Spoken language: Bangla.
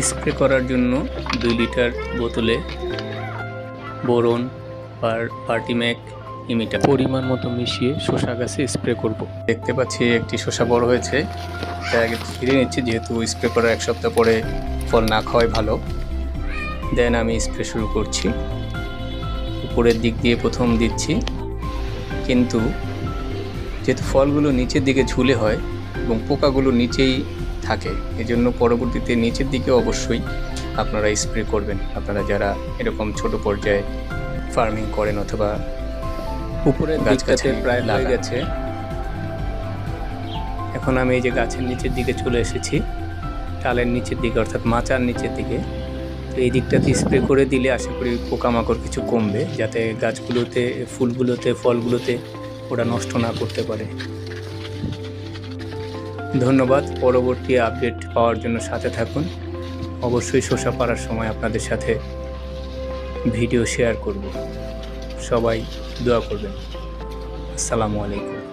স্প্রে করার জন্য 2 লিটার বোতলে বোরন পার্টিম্যাক ইমিটা পরিমাণ মতো মিশিয়ে শসা গাছে স্প্রে করব। দেখতে পাচ্ছি একটি শসা বড় হয়েছে, তাই আগে ছিঁড়ে নিচ্ছি, যেহেতু স্প্রে করার 1 সপ্তাহ পরে ফল না খাওয়াই ভালো। দেন আমি স্প্রে শুরু করছি। উপরের দিক দিয়ে প্রথম দিচ্ছি, কিন্তু যেহেতু ফলগুলো নিচের দিকে ঝুলে হয় এবং পোকাগুলো নিচেই থাকে, এজন্য পরবর্তীতে নিচের দিকে অবশ্যই আপনারা স্প্রে করবেন, আপনারা যারা এরকম ছোট পর্যায়ে ফার্মিং করেন অথবা উপরের গাছটাতে প্রায় হয়ে গেছে। এখন আমি এই যে গাছের নিচের দিকে চলে এসেছি, ডালের নিচের দিকে অর্থাৎ মাচার নিচের দিকে। তো এই দিকটাতে স্প্রে করে দিলে আশা করি পোকামাকড় কিছু কমবে, যাতে গাছগুলোতে, ফুলগুলোতে, ফলগুলোতে ওরা নষ্ট না করতে পারে। ধন্যবাদ। পরবর্তী আপডেট পাওয়ার জন্য সাথে থাকুন। অবশ্যই শসা পাড়ার সময় আপনাদের সাথে ভিডিও শেয়ার করব। সবাই দোয়া করবেন। আসসালামু আলাইকুম।